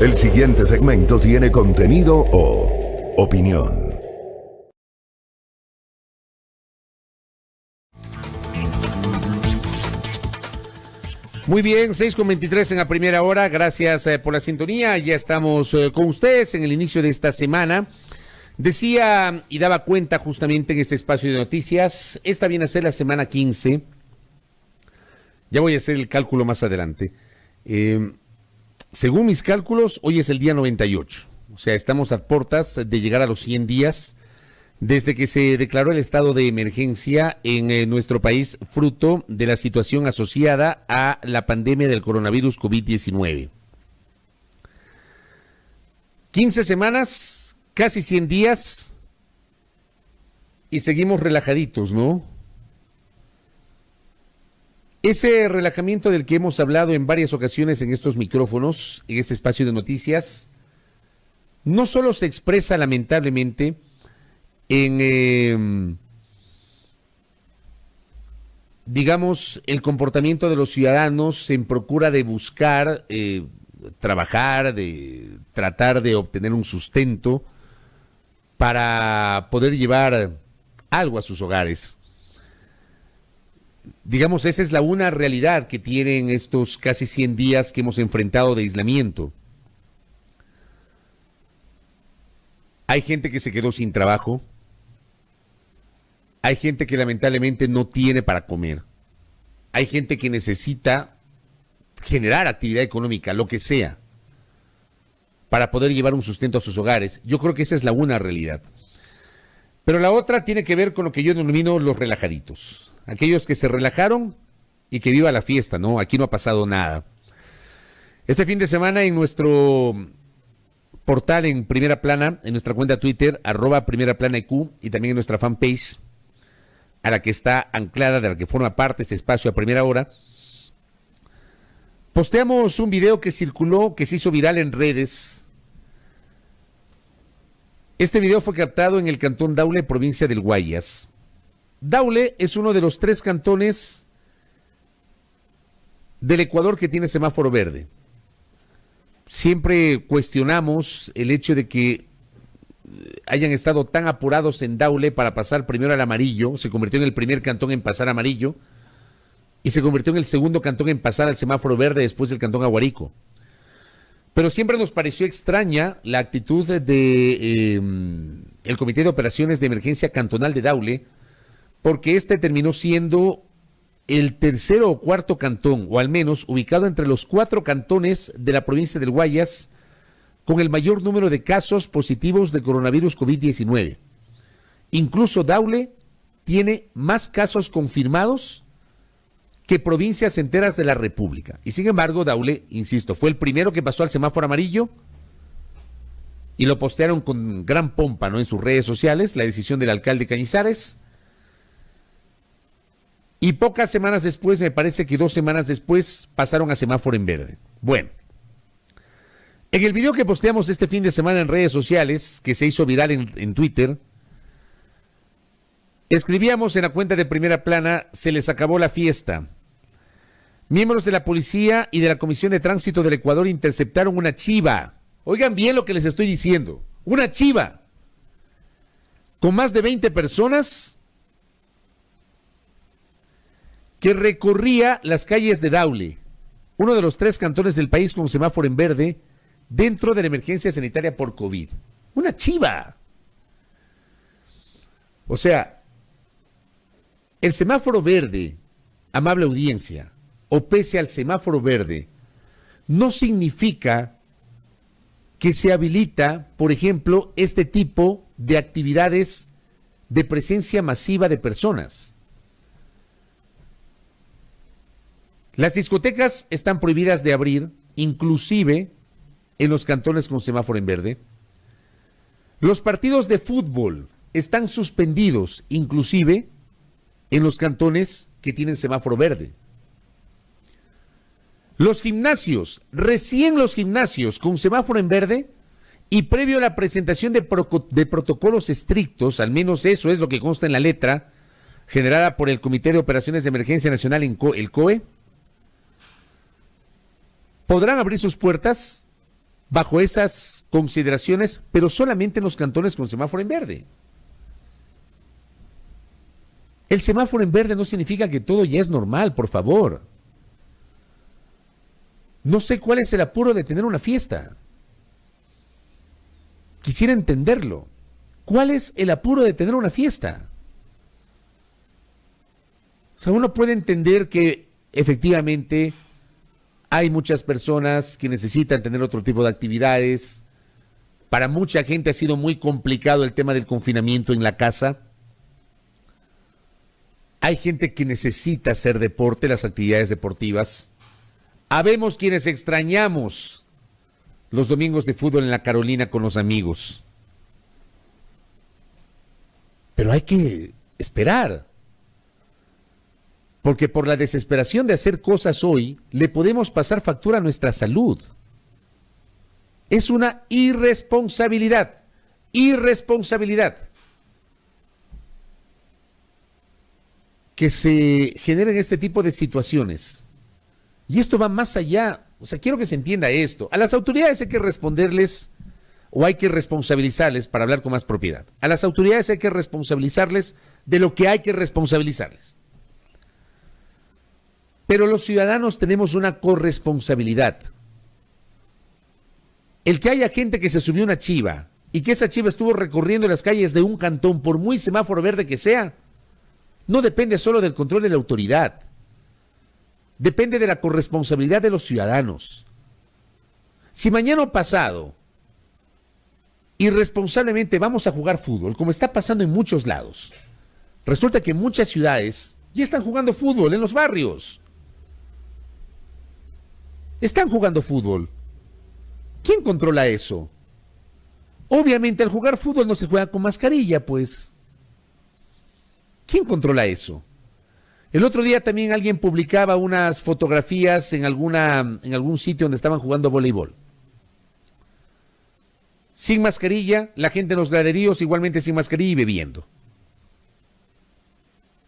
El siguiente segmento tiene contenido o opinión. Muy bien, 6:23 en la primera hora. Gracias por la sintonía. Ya estamos con ustedes en el inicio de esta semana. Decía y daba cuenta justamente en este espacio de noticias, esta viene a ser la semana 15. Ya voy a hacer el cálculo más adelante. Según mis cálculos, hoy es el día 98. O sea, estamos a puertas de llegar a los 100 días desde que se declaró el estado de emergencia en nuestro país, fruto de la situación asociada a la pandemia del coronavirus COVID-19. 15 semanas, casi 100 días, y seguimos relajaditos, ¿no? Ese relajamiento del que hemos hablado en varias ocasiones en estos micrófonos, en este espacio de noticias, no solo se expresa lamentablemente en, digamos, el comportamiento de los ciudadanos en procura de buscar, trabajar, de tratar de obtener un sustento para poder llevar algo a sus hogares. Digamos, esa es una realidad que tienen estos casi 100 días que hemos enfrentado de aislamiento. Hay gente que se quedó sin trabajo. Hay gente que lamentablemente no tiene para comer. Hay gente que necesita generar actividad económica, lo que sea, para poder llevar un sustento a sus hogares. Yo creo que esa es una realidad. Pero la otra tiene que ver con lo que yo denomino los relajaditos. Aquellos que se relajaron y que viva la fiesta, ¿no? Aquí no ha pasado nada. Este fin de semana en nuestro portal en Primera Plana, en nuestra cuenta Twitter, @PrimeraPlanaEQ, y también en nuestra fanpage, a la que está anclada, de la que forma parte este espacio a primera hora, posteamos un video que circuló, que se hizo viral en redes. Este video fue captado en el cantón Daule, provincia del Guayas. Daule es uno de los 3 cantones del Ecuador que tiene semáforo verde. Siempre cuestionamos el hecho de que hayan estado tan apurados en Daule para pasar primero al amarillo. Se convirtió en el primer cantón en pasar amarillo y se convirtió en el segundo cantón en pasar al semáforo verde después del cantón Aguarico. Pero siempre nos pareció extraña la actitud de el Comité de Operaciones de Emergencia Cantonal de Daule, porque este terminó siendo el tercero o cuarto cantón, o al menos ubicado entre los 4 cantones de la provincia del Guayas, con el mayor número de casos positivos de coronavirus COVID-19. Incluso Daule tiene más casos confirmados que provincias enteras de la República. Y sin embargo, Daule, insisto, fue el primero que pasó al semáforo amarillo y lo postearon con gran pompa, ¿no?, en sus redes sociales, la decisión del alcalde Cañizares. Y pocas semanas después, me parece que 2 semanas después, pasaron a semáforo en verde. Bueno, en el video que posteamos este fin de semana en redes sociales, que se hizo viral en Twitter, escribíamos en la cuenta de Primera Plana: se les acabó la fiesta. Miembros de la policía y de la Comisión de Tránsito del Ecuador interceptaron una chiva. Oigan bien lo que les estoy diciendo. Una chiva con más de 20 personas que recorría las calles de Daule, uno de los 3 cantones del país con semáforo en verde, dentro de la emergencia sanitaria por COVID. Una chiva. O sea, el semáforo verde, amable audiencia, o pese al semáforo verde, no significa que se habilita, por ejemplo, este tipo de actividades de presencia masiva de personas. Las discotecas están prohibidas de abrir, inclusive en los cantones con semáforo en verde. Los partidos de fútbol están suspendidos, inclusive en los cantones que tienen semáforo verde. Los gimnasios, recién los gimnasios con semáforo en verde y previo a la presentación de protocolos estrictos, al menos eso es lo que consta en la letra generada por el Comité de Operaciones de Emergencia Nacional, el COE, podrán abrir sus puertas bajo esas consideraciones, pero solamente en los cantones con semáforo en verde. El semáforo en verde no significa que todo ya es normal, por favor. No sé cuál es el apuro de tener una fiesta. Quisiera entenderlo. ¿Cuál es el apuro de tener una fiesta? O sea, uno puede entender que efectivamente hay muchas personas que necesitan tener otro tipo de actividades. Para mucha gente ha sido muy complicado el tema del confinamiento en la casa. Hay gente que necesita hacer deporte, las actividades deportivas. Habemos quienes extrañamos los domingos de fútbol en la Carolina con los amigos. Pero hay que esperar. Porque por la desesperación de hacer cosas hoy, le podemos pasar factura a nuestra salud. Es una irresponsabilidad. Irresponsabilidad. Que se generen este tipo de situaciones. Y esto va más allá. O sea, quiero que se entienda esto. A las autoridades hay que responderles o hay que responsabilizarles, para hablar con más propiedad. A las autoridades hay que responsabilizarles de lo que hay que responsabilizarles. Pero los ciudadanos tenemos una corresponsabilidad. El que haya gente que se subió a una chiva y que esa chiva estuvo recorriendo las calles de un cantón, por muy semáforo verde que sea, no depende solo del control de la autoridad. Depende de la corresponsabilidad de los ciudadanos. Si mañana o pasado, irresponsablemente vamos a jugar fútbol, como está pasando en muchos lados, resulta que muchas ciudades ya están jugando fútbol en los barrios. Están jugando fútbol. ¿Quién controla eso? Obviamente al jugar fútbol no se juega con mascarilla, pues. ¿Quién controla eso? El otro día también alguien publicaba unas fotografías en algún sitio donde estaban jugando voleibol. Sin mascarilla, la gente en los graderíos igualmente sin mascarilla y bebiendo.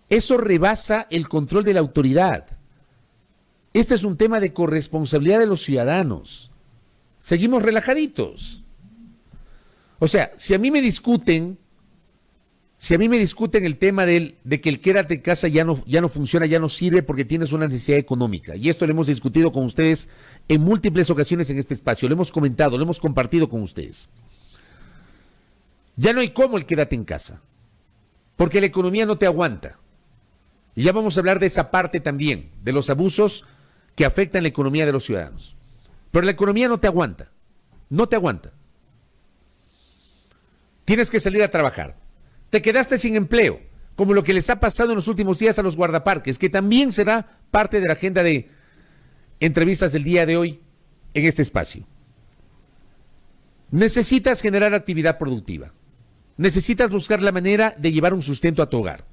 Eso rebasa el control de la autoridad. Este es un tema de corresponsabilidad de los ciudadanos. Seguimos relajaditos. O sea, si a mí me discuten el tema de que el quédate en casa ya no funciona, ya no sirve porque tienes una necesidad económica, y esto lo hemos discutido con ustedes en múltiples ocasiones en este espacio, lo hemos comentado, lo hemos compartido con ustedes. Ya no hay cómo el quédate en casa, porque la economía no te aguanta. Y ya vamos a hablar de esa parte también, de los abusos que afectan la economía de los ciudadanos. Pero la economía no te aguanta, no te aguanta. Tienes que salir a trabajar. Te quedaste sin empleo, como lo que les ha pasado en los últimos días a los guardaparques, que también será parte de la agenda de entrevistas del día de hoy en este espacio. Necesitas generar actividad productiva. Necesitas buscar la manera de llevar un sustento a tu hogar.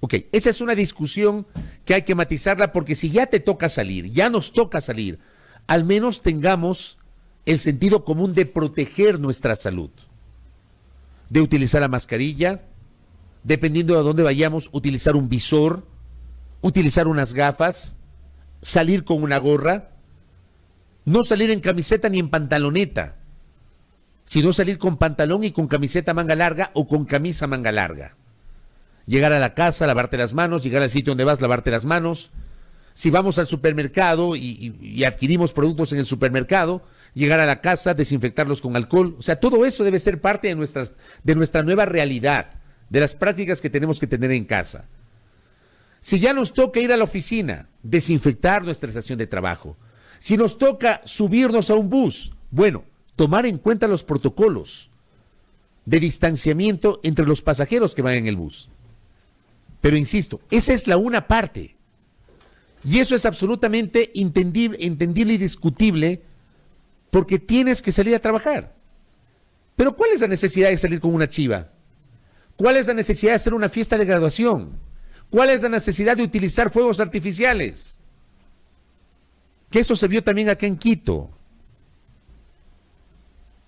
Ok, esa es una discusión que hay que matizarla, porque si ya te toca salir, ya nos toca salir, al menos tengamos el sentido común de proteger nuestra salud, de utilizar la mascarilla, dependiendo de dónde vayamos, utilizar un visor, utilizar unas gafas, salir con una gorra, no salir en camiseta ni en pantaloneta, sino salir con pantalón y con camiseta manga larga o con camisa manga larga. Llegar a la casa, lavarte las manos, llegar al sitio donde vas, lavarte las manos. Si vamos al supermercado y adquirimos productos en el supermercado, llegar a la casa, desinfectarlos con alcohol. O sea, todo eso debe ser parte de nuestra nueva realidad, de las prácticas que tenemos que tener en casa. Si ya nos toca ir a la oficina, desinfectar nuestra estación de trabajo. Si nos toca subirnos a un bus, bueno, tomar en cuenta los protocolos de distanciamiento entre los pasajeros que van en el bus. Pero insisto, esa es la una parte. Y eso es absolutamente entendible y discutible, porque tienes que salir a trabajar. Pero ¿cuál es la necesidad de salir con una chiva? ¿Cuál es la necesidad de hacer una fiesta de graduación? ¿Cuál es la necesidad de utilizar fuegos artificiales? Que eso se vio también acá en Quito.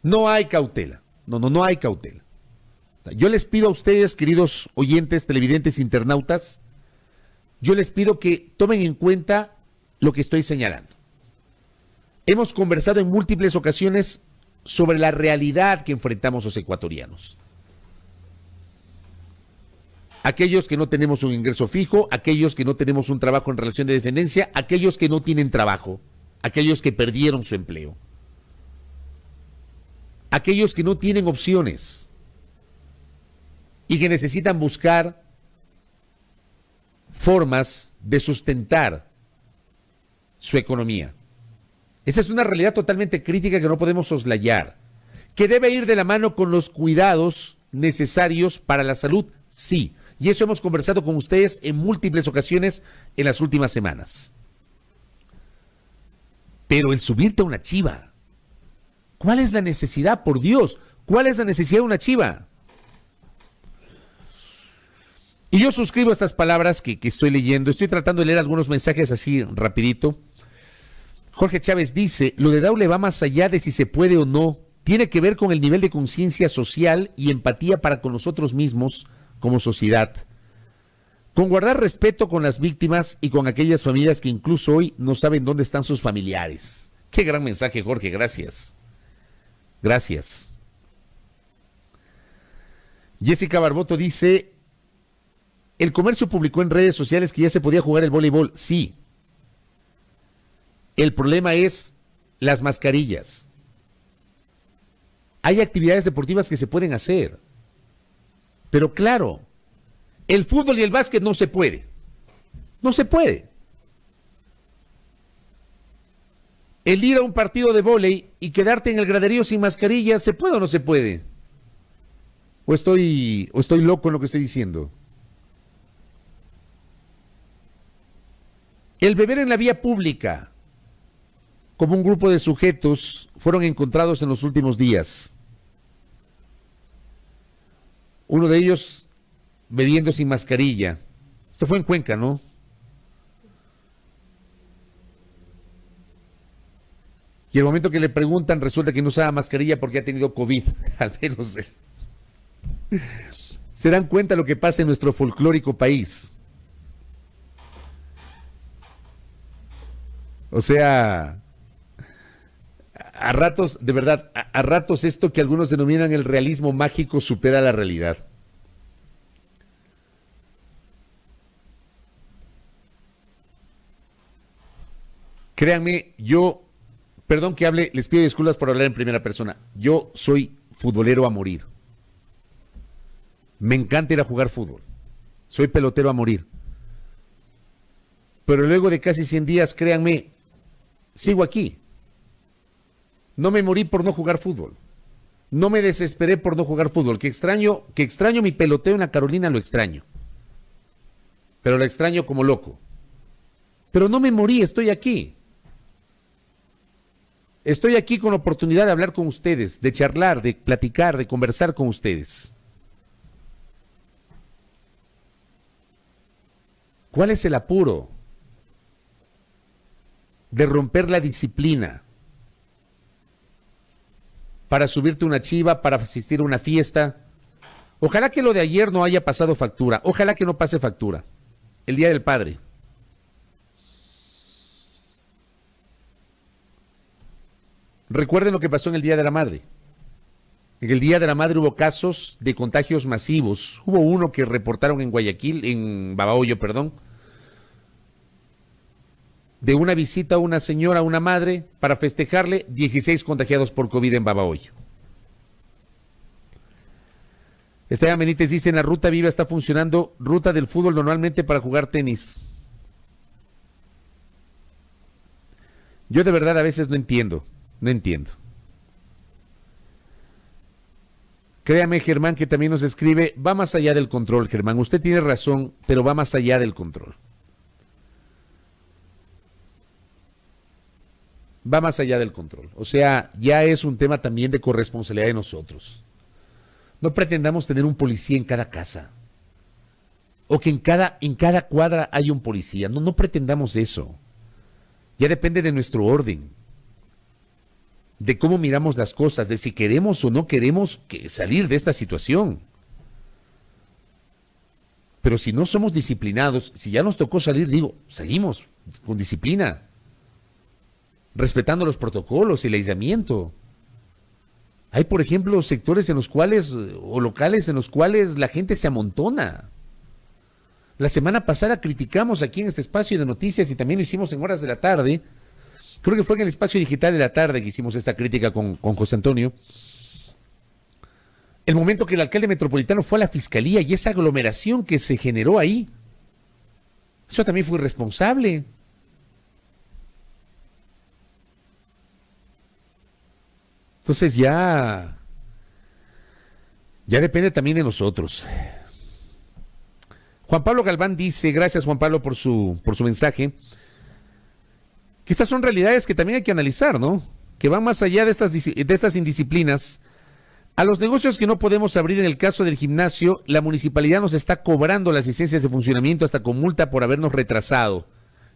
No hay cautela. No hay cautela. Yo les pido a ustedes, queridos oyentes, televidentes, internautas, yo les pido que tomen en cuenta lo que estoy señalando. Hemos conversado en múltiples ocasiones sobre la realidad que enfrentamos los ecuatorianos. Aquellos que no tenemos un ingreso fijo, aquellos que no tenemos un trabajo en relación de dependencia, aquellos que no tienen trabajo, aquellos que perdieron su empleo, aquellos que no tienen opciones y que necesitan buscar formas de sustentar su economía. Esa es una realidad totalmente crítica que no podemos soslayar, que debe ir de la mano con los cuidados necesarios para la salud, sí, y eso hemos conversado con ustedes en múltiples ocasiones en las últimas semanas. Pero el subirte a una chiva, ¿cuál es la necesidad, por Dios? ¿Cuál es la necesidad de una chiva? Y yo suscribo estas palabras que estoy leyendo. Estoy tratando de leer algunos mensajes así rapidito. Jorge Chávez dice, lo de Daule va más allá de si se puede o no. Tiene que ver con el nivel de conciencia social y empatía para con nosotros mismos como sociedad. Con guardar respeto con las víctimas y con aquellas familias que incluso hoy no saben dónde están sus familiares. Qué gran mensaje, Jorge, gracias. Gracias. Jessica Barboto dice, el comercio publicó en redes sociales que ya se podía jugar el voleibol. Sí. El problema es las mascarillas. Hay actividades deportivas que se pueden hacer. Pero claro, el fútbol y el básquet no se puede. No se puede. El ir a un partido de vóley y quedarte en el graderío sin mascarilla, ¿se puede o no se puede? ¿O estoy loco en lo que estoy diciendo? El beber en la vía pública, como un grupo de sujetos, fueron encontrados en los últimos días. Uno de ellos bebiendo sin mascarilla. Esto fue en Cuenca, ¿no? Y el momento que le preguntan, resulta que no usaba mascarilla porque ha tenido COVID. Al menos se dan cuenta de lo que pasa en nuestro folclórico país. O sea, a ratos, de verdad, a ratos esto que algunos denominan el realismo mágico supera la realidad. Créanme, perdón que hable, les pido disculpas por hablar en primera persona. Yo soy futbolero a morir. Me encanta ir a jugar fútbol. Soy pelotero a morir. Pero luego de casi 100 días, créanme, sigo aquí. No me morí por no jugar fútbol. No me desesperé por no jugar fútbol. Que extraño mi peloteo en la Carolina, lo extraño. Pero lo extraño como loco. Pero no me morí, estoy aquí. Estoy aquí con la oportunidad de hablar con ustedes, de charlar, de platicar, de conversar con ustedes. ¿Cuál es el apuro de romper la disciplina para subirte una chiva, para asistir a una fiesta? Ojalá que lo de ayer no haya pasado factura, ojalá que no pase factura. El Día del Padre. Recuerden lo que pasó en el Día de la Madre. En el Día de la Madre hubo casos de contagios masivos. Hubo uno que reportaron en Guayaquil, en Babahoyo, perdón, de una visita a una señora, a una madre, para festejarle, 16 contagiados por COVID en Babahoyo. Esteban Benítez dice, en la Ruta Viva está funcionando ruta del fútbol normalmente para jugar tenis. Yo de verdad a veces no entiendo. Créame, Germán, que también nos escribe, va más allá del control, Germán. Usted tiene razón, pero va más allá del control. Va más allá del control. O sea, ya es un tema también de corresponsabilidad de nosotros. No pretendamos tener un policía en cada casa. O que en cada cuadra haya un policía. No pretendamos eso. Ya depende de nuestro orden. De cómo miramos las cosas, de si queremos o no queremos salir de esta situación. Pero si no somos disciplinados, si ya nos tocó salir, salimos con disciplina, respetando los protocolos y el aislamiento. Hay, por ejemplo, sectores en los cuales, o locales en los cuales la gente se amontona. La semana pasada criticamos aquí en este espacio de noticias y también lo hicimos en horas de la tarde. Creo que fue en el espacio digital de la tarde que hicimos esta crítica con José Antonio. El momento que el alcalde metropolitano fue a la fiscalía y esa aglomeración que se generó ahí. Eso también fue irresponsable. Entonces ya depende también de nosotros. Juan Pablo Galván dice, gracias Juan Pablo por su mensaje, que estas son realidades que también hay que analizar, ¿no? Que van más allá de estas indisciplinas. A los negocios que no podemos abrir, en el caso del gimnasio, la municipalidad nos está cobrando las licencias de funcionamiento hasta con multa por habernos retrasado,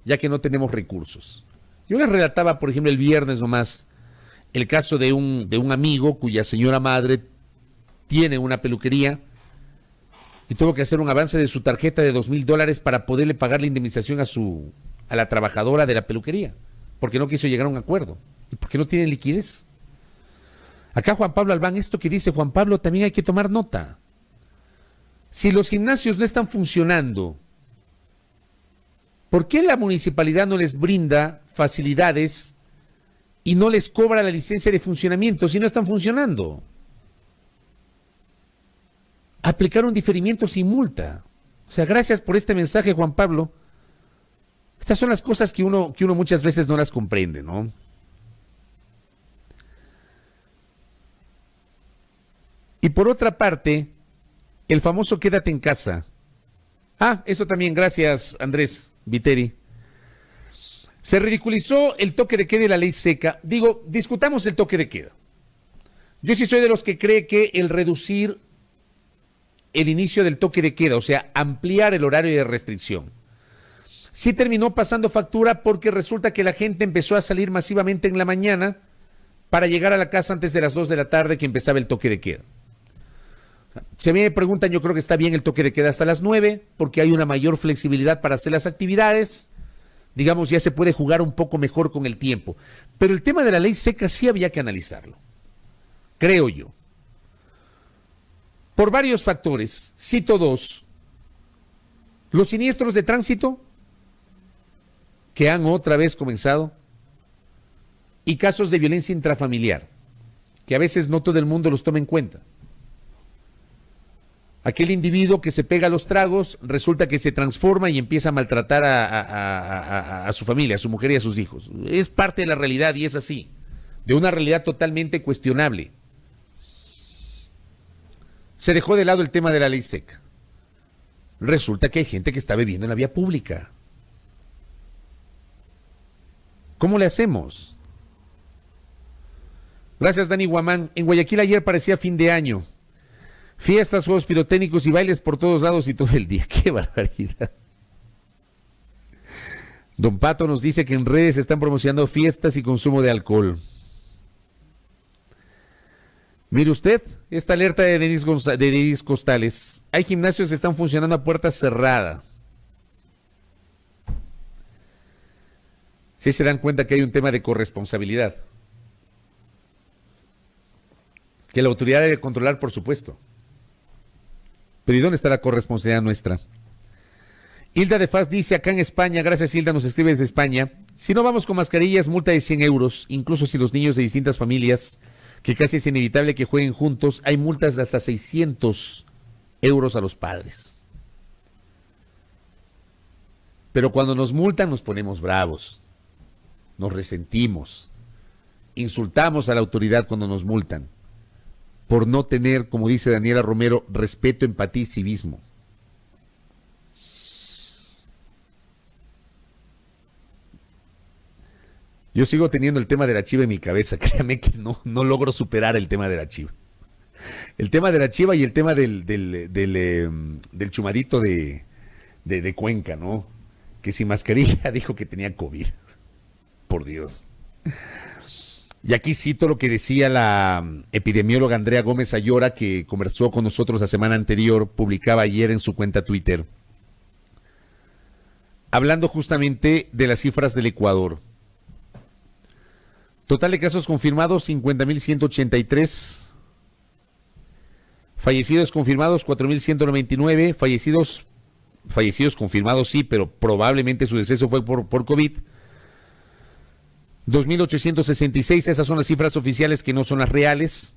ya que no tenemos recursos. Yo les relataba, por ejemplo, el viernes nomás, el caso de un amigo cuya señora madre tiene una peluquería y tuvo que hacer un avance de su tarjeta de $2,000 para poderle pagar la indemnización a la trabajadora de la peluquería, porque no quiso llegar a un acuerdo y porque no tiene liquidez. Acá Juan Pablo Albán, esto que dice Juan Pablo también hay que tomar nota. Si los gimnasios no están funcionando, ¿por qué la municipalidad no les brinda facilidades y no les cobra la licencia de funcionamiento si no están funcionando? Aplicar un diferimiento sin multa. O sea, gracias por este mensaje, Juan Pablo. Estas son las cosas que uno muchas veces no las comprende, ¿no? Y por otra parte, el famoso quédate en casa. Eso también, gracias Andrés Viteri. Se ridiculizó el toque de queda y la ley seca. Digo, discutamos el toque de queda. Yo sí soy de los que cree que el reducir el inicio del toque de queda, o sea, ampliar el horario de restricción, sí terminó pasando factura porque resulta que la gente empezó a salir masivamente en la mañana para llegar a la casa antes de las 2 de la tarde que empezaba el toque de queda. Si a mí me preguntan, yo creo que está bien el toque de queda hasta las 9 porque hay una mayor flexibilidad para hacer las actividades. Digamos, ya se puede jugar un poco mejor con el tiempo. Pero el tema de la ley seca sí había que analizarlo, creo yo. Por varios factores, cito dos. Los siniestros de tránsito, que han otra vez comenzado, y casos de violencia intrafamiliar, que a veces no todo el mundo los toma en cuenta. Aquel individuo que se pega los tragos, resulta que se transforma y empieza a maltratar a su familia, a su mujer y a sus hijos. Es parte de la realidad y es así, de una realidad totalmente cuestionable. Se dejó de lado el tema de la ley seca. Resulta que hay gente que está bebiendo en la vía pública. ¿Cómo le hacemos? Gracias, Dani Guamán. En Guayaquil ayer parecía fin de año. Fiestas, juegos pirotécnicos y bailes por todos lados y todo el día. ¡Qué barbaridad! Don Pato nos dice que en redes se están promocionando fiestas y consumo de alcohol. Mire usted, esta alerta de Denis Costales. Hay gimnasios que están funcionando a puerta cerrada. Sí se dan cuenta que hay un tema de corresponsabilidad. Que la autoridad debe controlar, por supuesto. Pero ¿y dónde está la corresponsabilidad nuestra? Hilda de Faz dice, acá en España, gracias Hilda, nos escribe desde España, si no vamos con mascarillas, multa de 100 euros, incluso si los niños de distintas familias, que casi es inevitable que jueguen juntos, hay multas de hasta 600 euros a los padres. Pero cuando nos multan nos ponemos bravos, nos resentimos, insultamos a la autoridad cuando nos multan, por no tener, como dice Daniela Romero, respeto, empatía y civismo. Yo sigo teniendo el tema de la chiva en mi cabeza, créame que no logro superar el tema de la chiva. El tema de la chiva y el tema del chumadito de Cuenca, ¿no? Que sin mascarilla dijo que tenía COVID. Por Dios. Y aquí cito lo que decía la epidemióloga Andrea Gómez Ayora, que conversó con nosotros la semana anterior, publicaba ayer en su cuenta Twitter, hablando justamente de las cifras del Ecuador. Total de casos confirmados, 50.183. Fallecidos confirmados 4.199, fallecidos confirmados sí, pero probablemente su deceso fue por COVID. 2.866, esas son las cifras oficiales que no son las reales.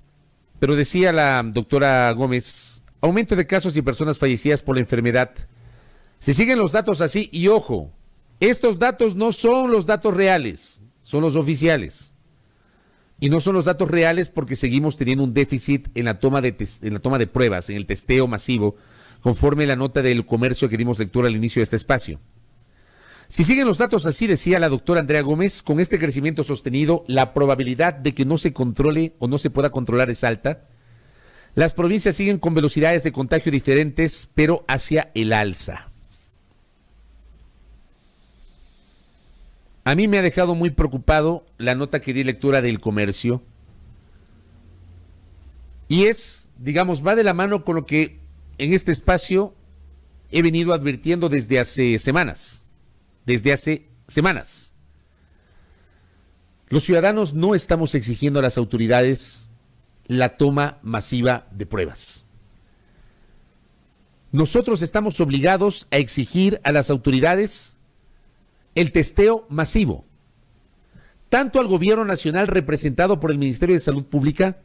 Pero decía la doctora Gómez, aumento de casos y personas fallecidas por la enfermedad. Si siguen los datos así, y ojo, estos datos no son los datos reales, son los oficiales. Y no son los datos reales porque seguimos teniendo un déficit en la toma de pruebas, en el testeo masivo, conforme la nota del comercio que dimos lectura al inicio de este espacio. Si siguen los datos así, decía la doctora Andrea Gómez, con este crecimiento sostenido, la probabilidad de que no se controle o no se pueda controlar es alta. Las provincias siguen con velocidades de contagio diferentes, pero hacia el alza. A mí me ha dejado muy preocupado la nota que di lectura del comercio. Y es, digamos, va de la mano con lo que en este espacio he venido advirtiendo desde hace semanas. Los ciudadanos no estamos exigiendo a las autoridades la toma masiva de pruebas. Nosotros estamos obligados a exigir a las autoridades el testeo masivo, tanto al gobierno nacional representado por el Ministerio de Salud Pública,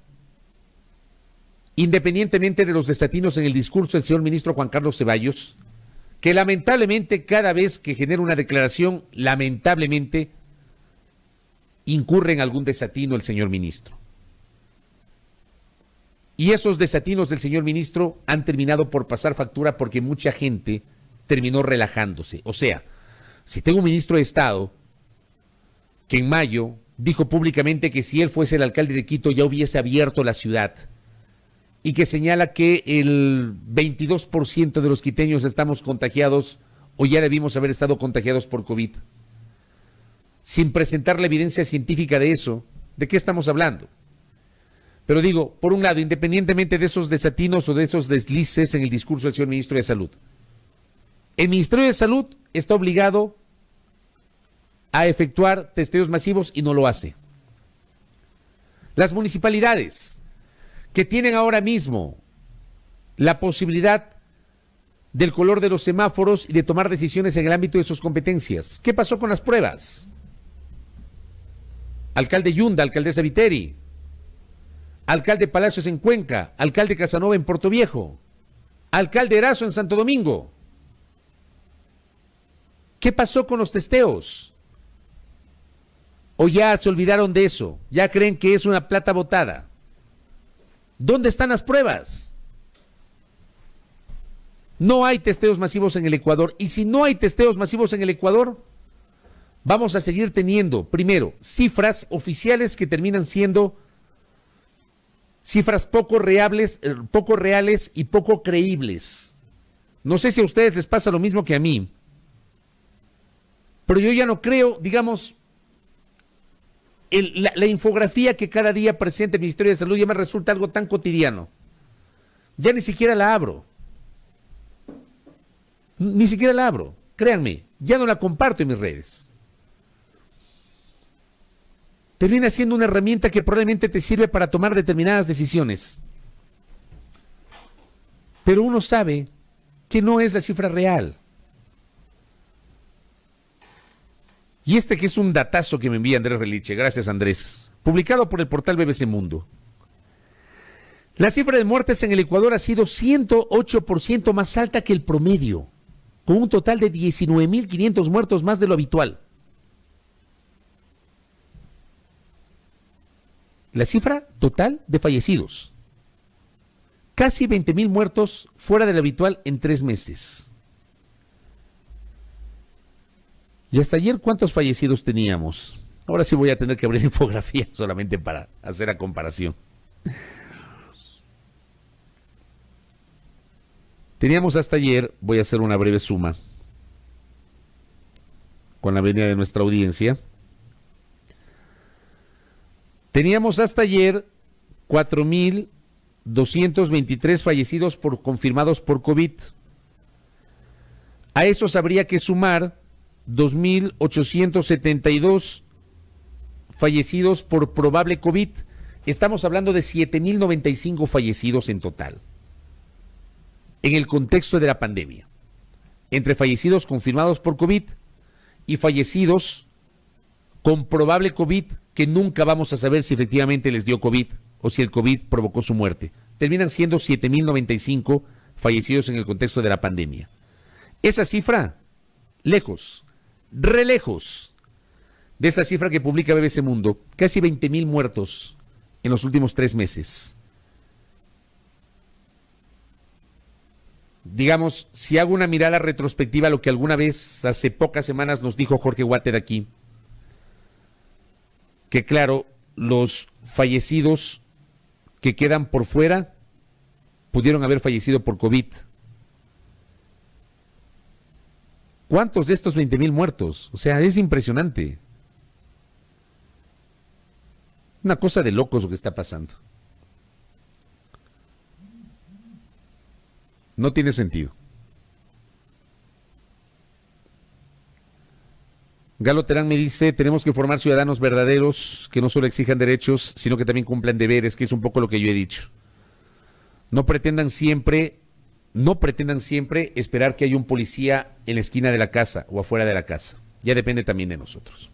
independientemente de los desatinos en el discurso del señor ministro Juan Carlos Ceballos, que lamentablemente cada vez que genera una declaración, lamentablemente incurre en algún desatino el señor ministro. Y esos desatinos del señor ministro han terminado por pasar factura porque mucha gente terminó relajándose. O sea, si tengo un ministro de Estado que en mayo dijo públicamente que si él fuese el alcalde de Quito ya hubiese abierto la ciudad y que señala que el 22% de los quiteños estamos contagiados o ya debimos haber estado contagiados por COVID, sin presentar la evidencia científica de eso, ¿de qué estamos hablando? Pero digo, por un lado, independientemente de esos desatinos o de esos deslices en el discurso del señor ministro de Salud, el Ministerio de Salud está obligado a efectuar testeos masivos y no lo hace. Las municipalidades que tienen ahora mismo la posibilidad del color de los semáforos y de tomar decisiones en el ámbito de sus competencias. ¿Qué pasó con las pruebas? Alcalde Yunda, alcaldesa Viteri, alcalde Palacios en Cuenca, alcalde Casanova en Puerto Viejo, alcalde Erazo en Santo Domingo. ¿Qué pasó con los testeos? ¿O ya se olvidaron de eso? ¿Ya creen que es una plata botada? ¿Dónde están las pruebas? No hay testeos masivos en el Ecuador. Y si no hay testeos masivos en el Ecuador, vamos a seguir teniendo, primero, cifras oficiales que terminan siendo cifras poco reales y poco creíbles. No sé si a ustedes les pasa lo mismo que a mí. Pero yo ya no creo, digamos, la infografía que cada día presenta el Ministerio de Salud ya me resulta algo tan cotidiano. Ya ni siquiera la abro. Ni siquiera la abro. Créanme, ya no la comparto en mis redes. Termina siendo una herramienta que probablemente te sirve para tomar determinadas decisiones. Pero uno sabe que no es la cifra real. Y este que es un datazo que me envía Andrés Reliche, gracias Andrés, publicado por el portal BBC Mundo. La cifra de muertes en el Ecuador ha sido 108% más alta que el promedio, con un total de 19.500 muertos más de lo habitual. La cifra total de fallecidos, casi 20.000 muertos fuera de lo habitual en 3 meses. Y hasta ayer, ¿cuántos fallecidos teníamos? Ahora sí voy a tener que abrir infografía solamente para hacer la comparación. Teníamos hasta ayer, voy a hacer una breve suma con la venia de nuestra audiencia. Teníamos hasta ayer 4.223 fallecidos confirmados por COVID. A esos habría que sumar 2.872 fallecidos por probable COVID. Estamos hablando de 7.095 fallecidos en total. en el contexto de la pandemia, entre fallecidos confirmados por COVID y fallecidos con probable COVID que nunca vamos a saber si efectivamente les dio COVID o si el COVID provocó su muerte. Terminan siendo 7.095 fallecidos en el contexto de la pandemia. Esa cifra, lejos, re lejos de esa cifra que publica BBC Mundo, casi 20.000 muertos en los últimos 3 meses. Digamos, si hago una mirada retrospectiva a lo que alguna vez hace pocas semanas nos dijo Jorge Guate de aquí, que claro, los fallecidos que quedan por fuera pudieron haber fallecido por COVID. ¿Cuántos de estos 20.000 muertos? O sea, es impresionante. Una cosa de locos lo que está pasando. No tiene sentido. Galo Terán me dice, tenemos que formar ciudadanos verdaderos que no solo exijan derechos, sino que también cumplan deberes, que es un poco lo que yo he dicho. No pretendan siempre esperar que haya un policía en la esquina de la casa o afuera de la casa. Ya depende también de nosotros.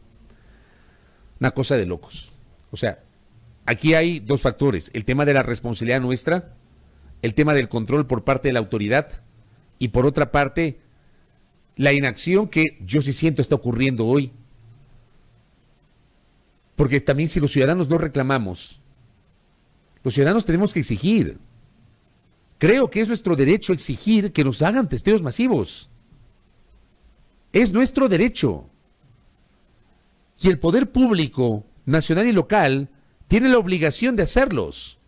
Una cosa de locos. O sea, aquí hay 2 factores. El tema de la responsabilidad nuestra, el tema del control por parte de la autoridad y por otra parte, la inacción que yo sí siento está ocurriendo hoy. Porque también si los ciudadanos no reclamamos, los ciudadanos tenemos que exigir. Creo que es nuestro derecho exigir que nos hagan testeos masivos. Es nuestro derecho. Y el poder público, nacional y local, tiene la obligación de hacerlos.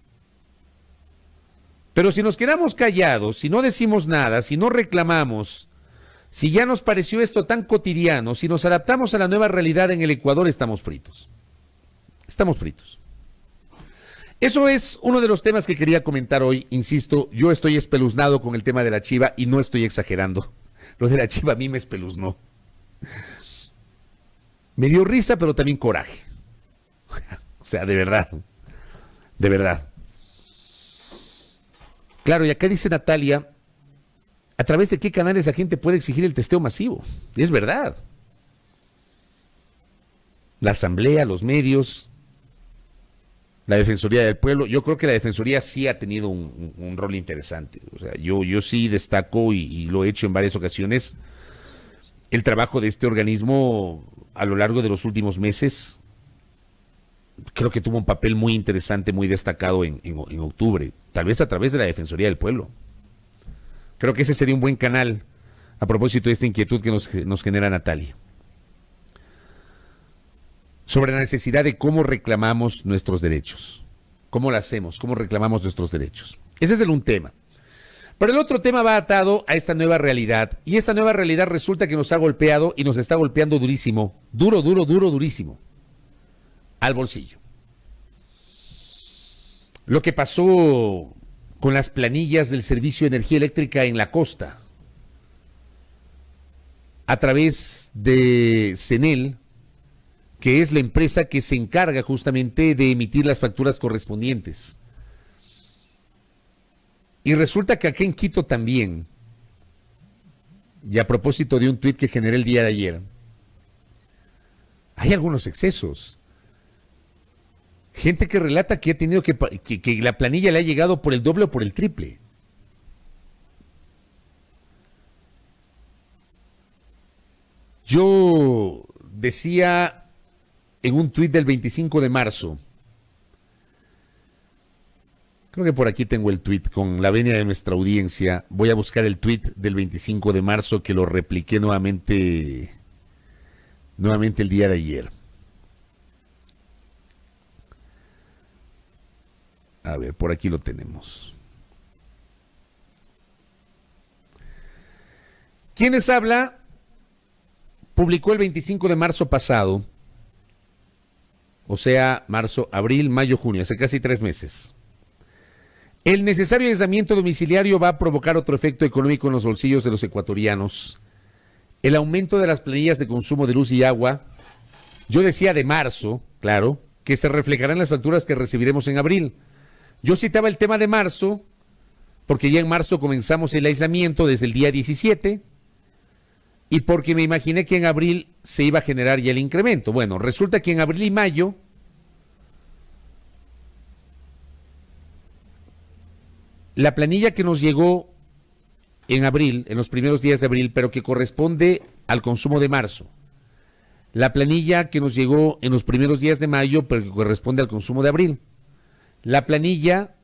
Pero si nos quedamos callados, si no decimos nada, si no reclamamos, si ya nos pareció esto tan cotidiano, si nos adaptamos a la nueva realidad en el Ecuador, estamos fritos. Estamos fritos. Eso es uno de los temas que quería comentar hoy. Insisto, yo estoy espeluznado con el tema de la chiva y no estoy exagerando. Lo de la chiva a mí me espeluznó. Me dio risa, pero también coraje. O sea, de verdad. De verdad. Claro, y acá dice Natalia, ¿a través de qué canales la gente puede exigir el testeo masivo? Y es verdad. La asamblea, los medios, la Defensoría del Pueblo. Yo creo que la Defensoría sí ha tenido un rol interesante. O sea, yo sí destaco y lo he hecho en varias ocasiones, el trabajo de este organismo a lo largo de los últimos meses. Creo que tuvo un papel muy interesante, muy destacado en octubre, tal vez a través de la Defensoría del Pueblo. Creo que ese sería un buen canal a propósito de esta inquietud que nos genera Natalia. Sobre la necesidad de cómo reclamamos nuestros derechos. ¿Cómo lo hacemos? ¿Cómo reclamamos nuestros derechos? Ese es un tema. Pero el otro tema va atado a esta nueva realidad. Y esta nueva realidad resulta que nos ha golpeado y nos está golpeando durísimo. Durísimo. Al bolsillo. Lo que pasó con las planillas del servicio de energía eléctrica en la costa, a través de CENEL, que es la empresa que se encarga justamente de emitir las facturas correspondientes. Y resulta que aquí en Quito también, y a propósito de un tuit que generé el día de ayer, hay algunos excesos. Gente que relata que ha tenido que la planilla le ha llegado por el doble o por el triple. Yo decía en un tuit del 25 de marzo, creo que por aquí tengo el tuit con la venia de nuestra audiencia, voy a buscar el tuit del 25 de marzo que lo repliqué nuevamente el día de ayer. A ver, por aquí lo tenemos. ¿Quiénes habla? Publicó el 25 de marzo pasado, o sea, marzo, abril, mayo, junio, hace casi 3 meses. El necesario aislamiento domiciliario va a provocar otro efecto económico en los bolsillos de los ecuatorianos. El aumento de las planillas de consumo de luz y agua, yo decía de marzo, claro, que se reflejarán en las facturas que recibiremos en abril. Yo citaba el tema de marzo porque ya en marzo comenzamos el aislamiento desde el día 17 y porque me imaginé que en abril se iba a generar ya el incremento. Bueno, resulta que en abril y mayo la planilla que nos llegó en abril, en los primeros días de abril, pero que corresponde al consumo de marzo. La planilla que nos llegó en los primeros días de mayo, pero que corresponde al consumo de abril. La planilla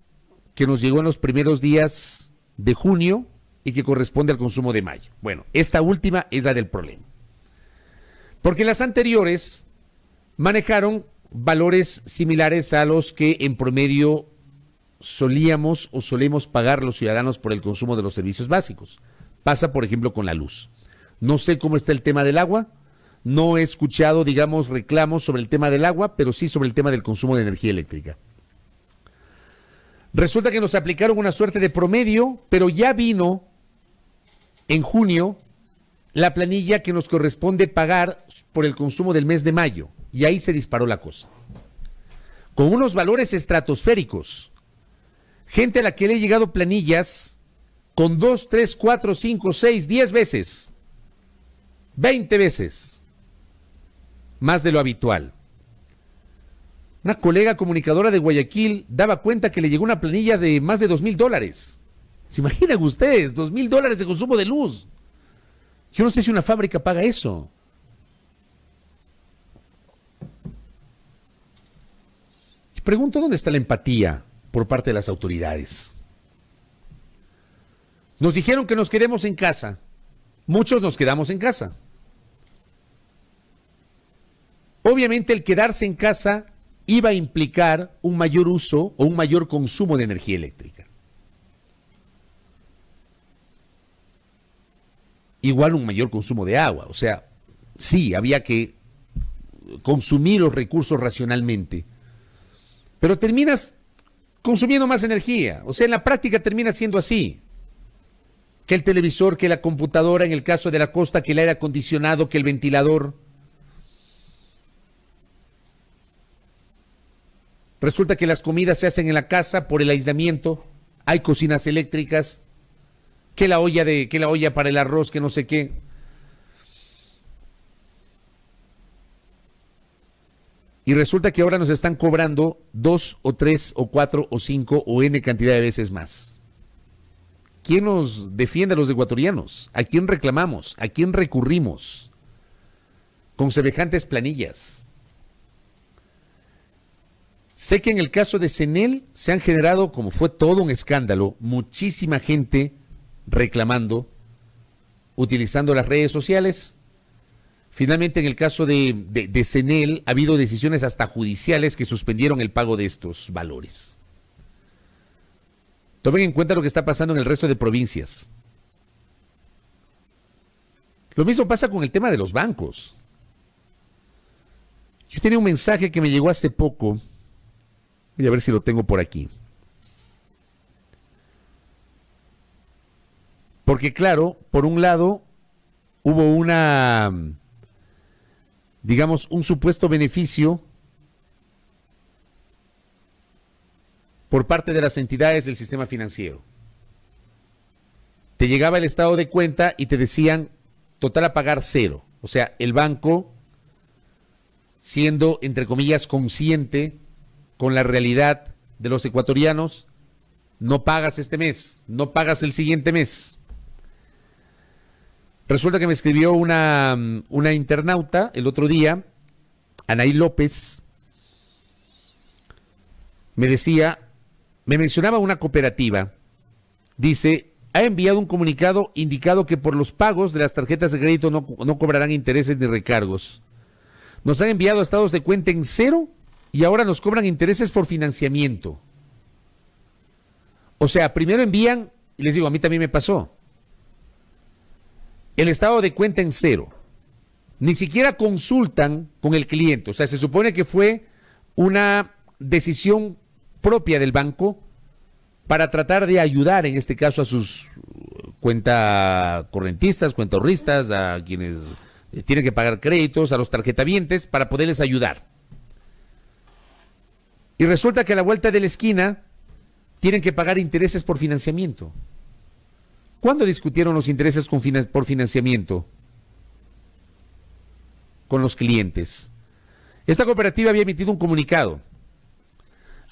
que nos llegó en los primeros días de junio y que corresponde al consumo de mayo. Bueno, esta última es la del problema. Porque las anteriores manejaron valores similares a los que en promedio solíamos o solemos pagar los ciudadanos por el consumo de los servicios básicos. Pasa, por ejemplo, con la luz. No sé cómo está el tema del agua, no he escuchado, digamos, reclamos sobre el tema del agua, pero sí sobre el tema del consumo de energía eléctrica. Resulta que nos aplicaron una suerte de promedio, pero ya vino en junio la planilla que nos corresponde pagar por el consumo del mes de mayo, y ahí se disparó la cosa. Con unos valores estratosféricos. Gente a la que le he llegado planillas con 2, 3, 4, 5, 6, 10 veces, 20 veces más de lo habitual. Una colega comunicadora de Guayaquil daba cuenta que le llegó una planilla de más de $2,000. ¿Se imaginan ustedes? $2,000 de consumo de luz. Yo no sé si una fábrica paga eso. Y pregunto, ¿dónde está la empatía por parte de las autoridades? Nos dijeron que nos quedemos en casa. Muchos nos quedamos en casa. Obviamente el quedarse en casa iba a implicar un mayor uso o un mayor consumo de energía eléctrica. Igual un mayor consumo de agua. O sea, sí, había que consumir los recursos racionalmente. Pero terminas consumiendo más energía. O sea, en la práctica termina siendo así. Que el televisor, que la computadora, en el caso de la costa, que el aire acondicionado, que el ventilador. Resulta que las comidas se hacen en la casa por el aislamiento. Hay cocinas eléctricas. Que la olla para el arroz, que no sé qué. Y resulta que ahora nos están cobrando 2 o 3 o 4 o 5 o N cantidad de veces más. ¿Quién nos defiende a los ecuatorianos? ¿A quién reclamamos? ¿A quién recurrimos? Con semejantes planillas. Sé que en el caso de CENEL se han generado, como fue todo un escándalo, muchísima gente reclamando, utilizando las redes sociales. Finalmente, en el caso de CENEL, ha habido decisiones hasta judiciales que suspendieron el pago de estos valores. Tomen en cuenta lo que está pasando en el resto de provincias. Lo mismo pasa con el tema de los bancos. Yo tenía un mensaje que me llegó hace poco. Voy a ver si lo tengo por aquí. Porque claro, por un lado, hubo un supuesto beneficio por parte de las entidades del sistema financiero. Te llegaba el estado de cuenta y te decían total a pagar 0. O sea, el banco, siendo, entre comillas, consciente con la realidad de los ecuatorianos, no pagas este mes, no pagas el siguiente mes. Resulta que me escribió una internauta el otro día, Anaí López, me mencionaba una cooperativa, dice, ha enviado un comunicado indicado que por los pagos de las tarjetas de crédito no cobrarán intereses ni recargos. Nos han enviado estados de cuenta en 0 y ahora nos cobran intereses por financiamiento. O sea, primero envían, y les digo, a mí también me pasó, el estado de cuenta en 0. Ni siquiera consultan con el cliente. O sea, se supone que fue una decisión propia del banco para tratar de ayudar, en este caso, a sus cuentacorrentistas, cuentahorristas, a quienes tienen que pagar créditos, a los tarjetavientes, para poderles ayudar. Y resulta que a la vuelta de la esquina tienen que pagar intereses por financiamiento. ¿Cuándo discutieron los intereses por financiamiento con los clientes? Esta cooperativa había emitido un comunicado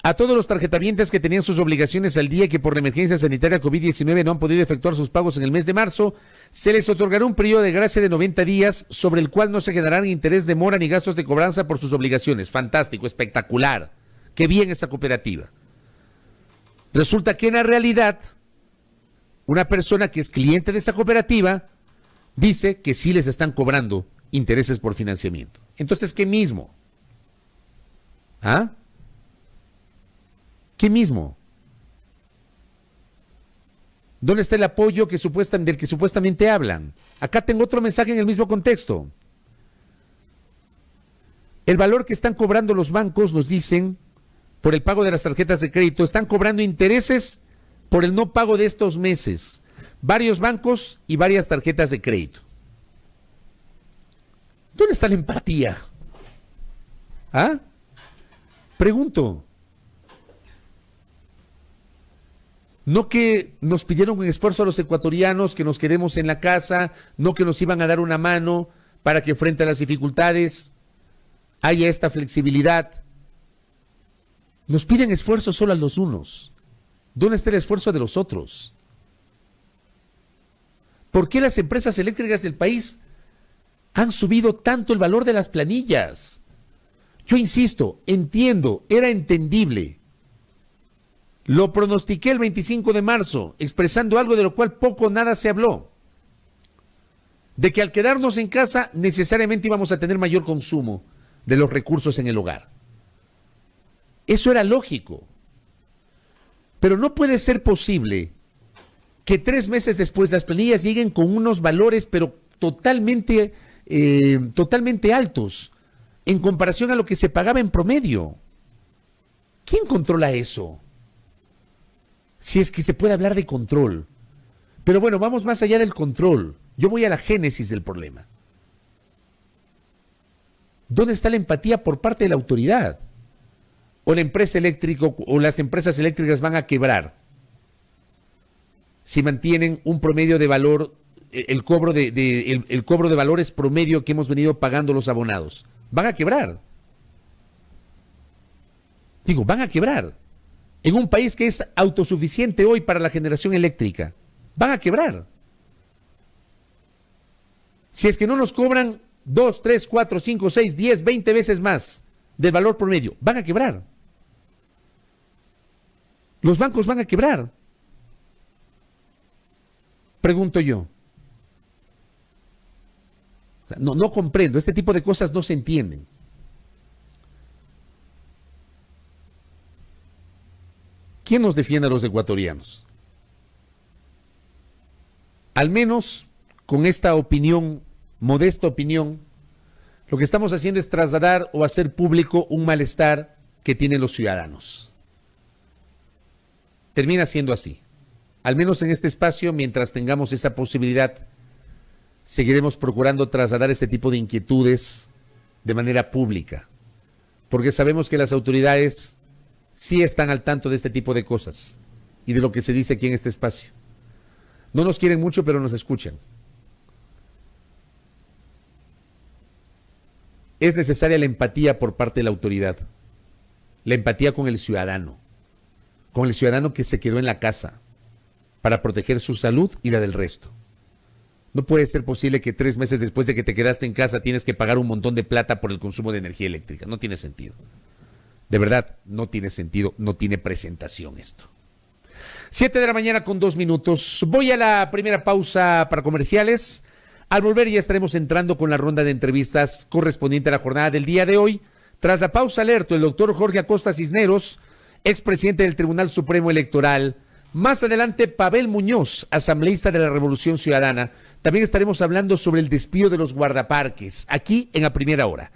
a todos los tarjetavientes que tenían sus obligaciones al día y que por la emergencia sanitaria COVID-19 no han podido efectuar sus pagos en el mes de marzo, se les otorgará un periodo de gracia de 90 días sobre el cual no se generarán interés, demora ni gastos de cobranza por sus obligaciones. Fantástico, espectacular. Qué bien esa cooperativa. Resulta que en la realidad, una persona que es cliente de esa cooperativa dice que sí les están cobrando intereses por financiamiento. Entonces, ¿qué mismo? ¿Ah? ¿Qué mismo? ¿Dónde está el apoyo del que supuestamente hablan? Acá tengo otro mensaje en el mismo contexto. El valor que están cobrando los bancos, nos dicen, por el pago de las tarjetas de crédito, están cobrando intereses por el no pago de estos meses. Varios bancos y varias tarjetas de crédito. ¿Dónde está la empatía? ¿Ah? Pregunto. No que nos pidieron un esfuerzo a los ecuatorianos, que nos quedemos en la casa, no que nos iban a dar una mano para que frente a las dificultades haya esta flexibilidad. Nos piden esfuerzo solo a los unos. ¿Dónde está el esfuerzo de los otros? ¿Por qué las empresas eléctricas del país han subido tanto el valor de las planillas? Yo insisto, entiendo, era entendible. Lo pronostiqué el 25 de marzo, expresando algo de lo cual poco o nada se habló. De que al quedarnos en casa necesariamente íbamos a tener mayor consumo de los recursos en el hogar. Eso era lógico. Pero no puede ser posible que 3 meses después las planillas lleguen con unos valores pero totalmente altos en comparación a lo que se pagaba en promedio. ¿Quién controla eso? Si es que se puede hablar de control. Pero bueno, vamos más allá del control. Yo voy a la génesis del problema. ¿Dónde está la empatía por parte de la autoridad? ¿O la empresa eléctrica o las empresas eléctricas van a quebrar si mantienen un promedio de valor, el cobro de valores promedio que hemos venido pagando los abonados? Van a quebrar. Digo, van a quebrar. En un país que es autosuficiente hoy para la generación eléctrica, van a quebrar. Si es que no nos cobran 2, 3, 4, 5, 6, 10, 20 veces más del valor promedio, van a quebrar. Los bancos van a quebrar. Pregunto yo. No comprendo, este tipo de cosas no se entienden. ¿Quién nos defiende a los ecuatorianos? Al menos con esta opinión, modesta opinión, lo que estamos haciendo es trasladar o hacer público un malestar que tienen los ciudadanos. Termina siendo así. Al menos en este espacio, mientras tengamos esa posibilidad, seguiremos procurando trasladar este tipo de inquietudes de manera pública, porque sabemos que las autoridades sí están al tanto de este tipo de cosas y de lo que se dice aquí en este espacio. No nos quieren mucho, pero nos escuchan. Es necesaria la empatía por parte de la autoridad, la empatía con el ciudadano que se quedó en la casa para proteger su salud y la del resto. No puede ser posible que 3 meses después de que te quedaste en casa tienes que pagar un montón de plata por el consumo de energía eléctrica. No tiene sentido. De verdad, no tiene sentido, no tiene presentación esto. 7 de la mañana con 2 minutos. Voy a la primera pausa para comerciales. Al volver ya estaremos entrando con la ronda de entrevistas correspondiente a la jornada del día de hoy. Tras la pausa alerto, el doctor Jorge Acosta Cisneros, expresidente del Tribunal Supremo Electoral. Más adelante, Pavel Muñoz, asambleísta de la Revolución Ciudadana. También estaremos hablando sobre el despido de los guardaparques, aquí en A Primera Hora.